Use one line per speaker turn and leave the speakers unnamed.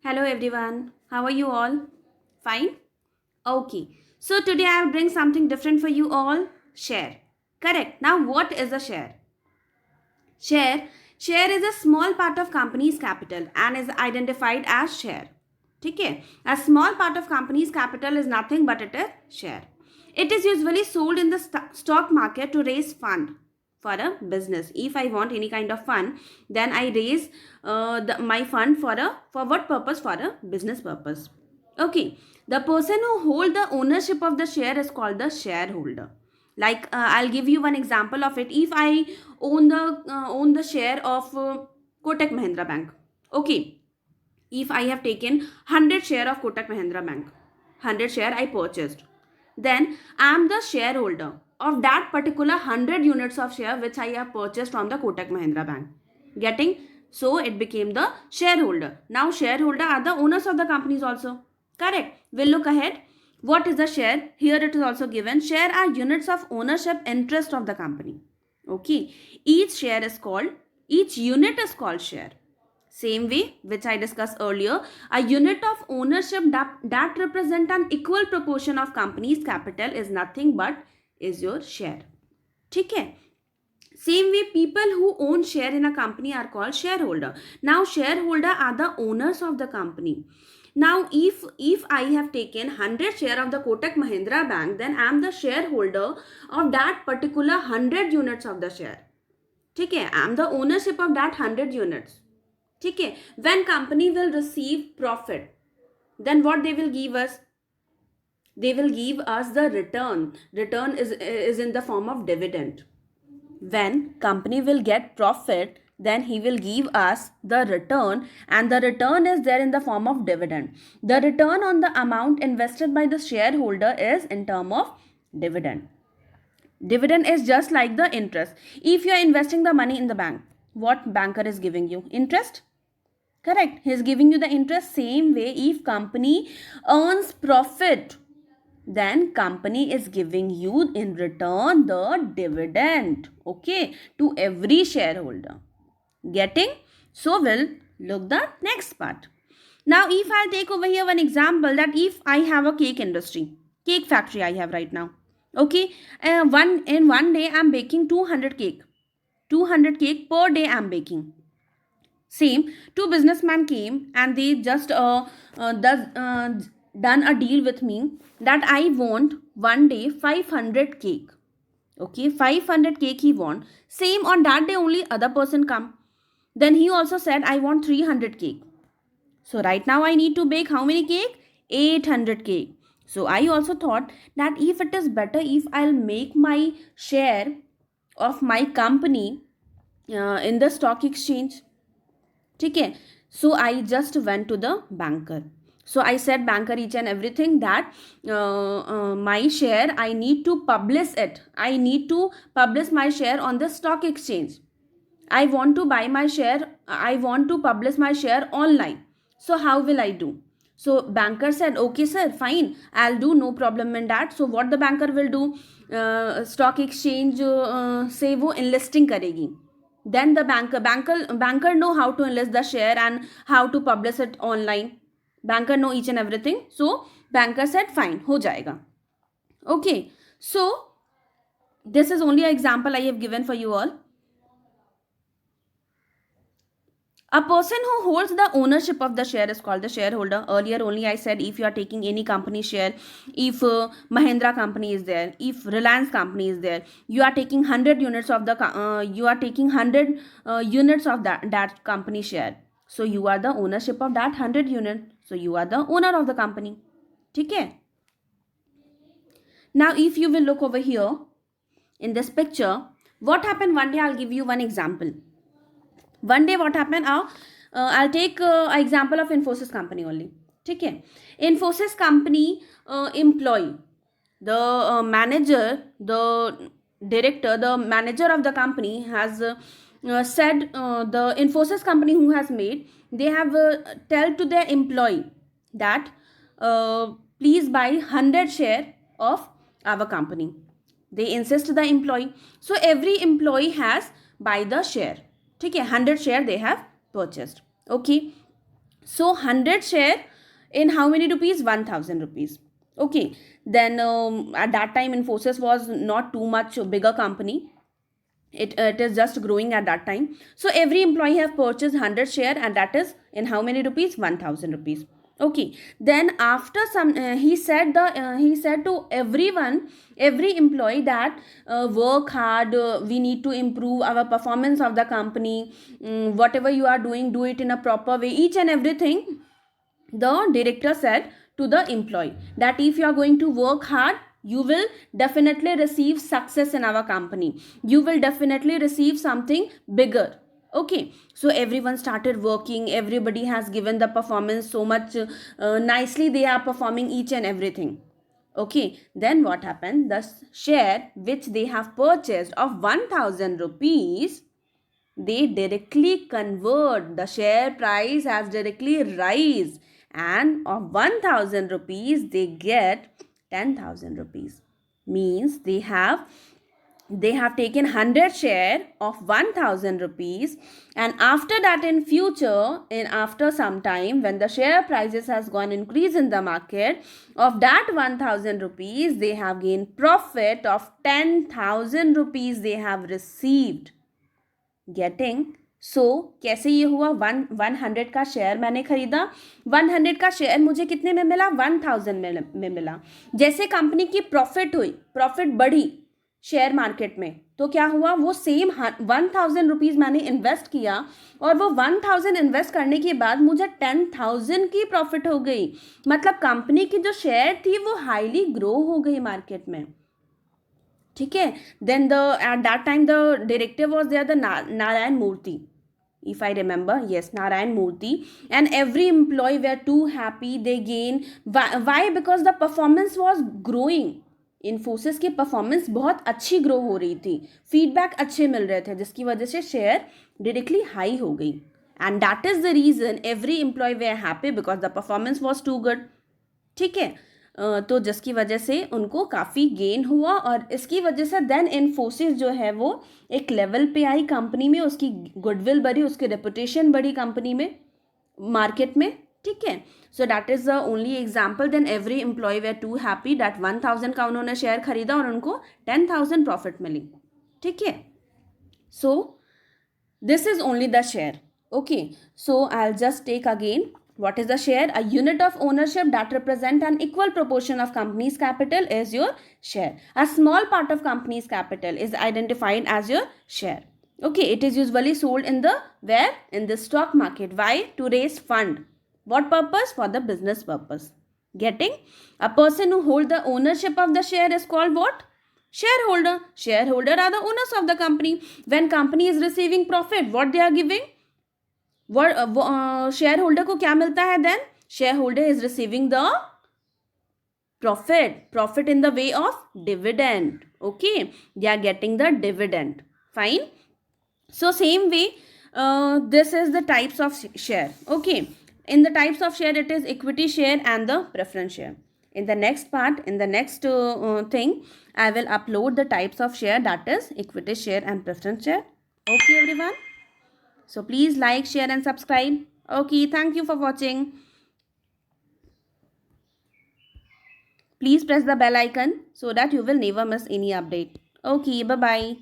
Hello everyone. How are you all? Fine? Okay. So today I will bring something different for you all. Share. Correct. Now what is a share? Share. Share is a small part of company's capital and is identified as share. Okay. A small part of company's capital is nothing but it is share. It is usually sold in the stock market to raise fund for a business. If I want any kind of fund, then I raise my fund for what purpose? For a business purpose. Okay. The person who hold the ownership of the share is called the shareholder. Like I'll give you one example of it. If I own the share of Kotak Mahindra Bank. Okay, if I have taken 100 share of Kotak Mahindra Bank, 100 share I purchased, then I am the shareholder of that particular 100 units of share which I have purchased from the Kotak Mahindra Bank. Getting? So it became the shareholder. Now shareholder are the owners of the companies also. Correct. We'll look ahead. What is the share? Here it is also given. Share are units of ownership interest of the company. Okay. Each unit is called share. Same way, which I discussed earlier, a unit of ownership that represent an equal proportion of company's capital is nothing but is your share. ठीक है. Same way, people who own share in a company are called shareholder. Now, shareholder are the owners of the company. Now, if I have taken 100 share of the Kotak Mahindra Bank, then I am the shareholder of that particular 100 units of the share. ठीक है. I am the ownership of that 100 units. ठीक है. When company will receive profit, then what they will give us? They will give us the return is in the form of dividend. When company will get profit, then he will give us the return, and the return is there in the form of dividend. The return on the amount invested by the shareholder is in term of dividend. Dividend is just like the interest. If you are investing the money in the bank, what banker is giving you? Interest. Correct. He is giving you the interest. Same way, if company earns profit, then company is giving you in return the dividend. Okay. To every shareholder. Getting? So we'll look the next part. Now, if I'll take over here one example, that if I have a cake industry, cake factory I have right now. Okay. One day I'm baking 200 cake. 200 cake per day I'm baking. Same, two businessmen came and they just done a deal with me that I want one day 500 cake. Okay, 500 cake he want. Same on that day only other person come. Then he also said I want 300 cake. So right now I need to bake how many cake? 800 cake. So I also thought that if it is better if I'll make my share of my company in the stock exchange. ठीक है. So I just went to the banker. So I said banker each and everything that my share I need to publish it. I need to publish my share on the stock exchange. I want to buy my share. I want to publish my share online. So how will I do? So banker said okay sir fine I'll do no problem in that. So what the banker will do? Stock exchange से वो enlisting करेगी. Then the banker know how to enlist the share and how to publish it online. Banker know each and everything. So banker said fine हो जाएगा. Okay. So this is only an example I have given for you all. A person who holds the ownership of the share is called the shareholder. Earlier only I said if you are taking any company share, if Mahindra company is there, if Reliance company is there, you are taking 100 units of the units of that company share. So you are the ownership of that 100 unit. So you are the owner of the company. ठीक है? Now if you will look over here in this picture, what happened one day? I'll give you one example. One day what happened? I'll take example of Infosys company only. ठीक है. Infosys company employee, the manager, the director, the manager of the company has said the Infosys company who has made, they have tell to their employee that please buy 100 share of our company. They insist the employee. So every employee has buy the share. ठीक है. 100 share they have purchased. Okay. So 100 share in how many rupees? 1000 rupees. Okay. Then at that time Infosys was not too much bigger company. It is just growing at that time. So every employee have purchased 100 share, and that is in how many rupees? 1000 rupees. Okay. Then after some he said to everyone, every employee, that work hard, we need to improve our performance of the company. Whatever you are doing, do it in a proper way, each and everything. The director said to the employee that if you are going to work hard, you will definitely receive success in our company, you will definitely receive something bigger. Okay. So everyone started working, everybody has given the performance so much nicely, they are performing each and everything. Okay. Then what happened? The share which they have purchased of 1000 rupees, they directly convert, the share price has directly rise, and of 1000 rupees they get 10,000 rupees. Means they have taken 100 share of 1000 rupees, and after that, in future, in after some time, when the share prices has gone increase in the market, of that 1000 rupees they have gained profit of 10,000 rupees they have received. Getting. So कैसे ये हुआ? 100 का share मैंने खरीदा, 100 का share मुझे कितने में मिला? 1000 में मिला. जैसे कंपनी की प्रॉफिट हुई, प्रॉफिट बढ़ी शेयर मार्केट में, तो क्या हुआ? वो सेम 1000 रुपीज़ मैंने इन्वेस्ट किया, और वो 1000 इन्वेस्ट करने के बाद मुझे 10,000 की प्रॉफिट हो गई. मतलब कंपनी की जो शेयर थी वो हाईली ग्रो हो गई मार्केट में. ठीक है. Then the at that time the director was there, the Narayan Murthy, if I remember. Yes, Narayan Murthy. And every employee were too happy, they gain. Why? Because the performance was growing. Infosys की performance बहुत अच्छी grow हो रही थी, feedback अच्छे मिल रहे थे, जिसकी वजह से शेयर डायरेक्टली हाई हो गई. And that is the reason every employee were happy, because the performance was too good. ठीक है. तो जिसकी वजह से उनको काफ़ी गेन हुआ, और इसकी वजह से देन इन्फोसिस जो है वो एक लेवल पे आई कंपनी में, उसकी गुडविल बढ़ी, उसकी रेपुटेशन बढ़ी कंपनी में, मार्केट में. ठीक है. So that is the only example. Then every employee were too happy that 1000 का उन्होंने शेयर खरीदा और उनको 10,000 प्रॉफिट मिली. ठीक है. So this is only the share. Okay. So I will just take again. What is the share? A unit of ownership that represent an equal proportion of company's capital is your share. A small part of company's capital is identified as your share. Okay, it is usually sold in the where? In the stock market. Why? To raise fund. What purpose? For the business purpose. Getting? A person who hold the ownership of the share is called what? Shareholder. Shareholder are the owners of the company. When company is receiving profit, what they are giving? Share holder को क्या मिलता है? Then share holder is receiving the profit in the way of dividend. Okay, they are getting the dividend. Fine. So same way this is the types of share. Okay. in the types of share, it is equity share and the preference share. In the next part, in the next thing, I will upload the types of share, that is equity share and preference share. Okay everyone. So please like, share and subscribe. Okay, thank you for watching. Please press the bell icon so that you will never miss any update. Okay, bye-bye.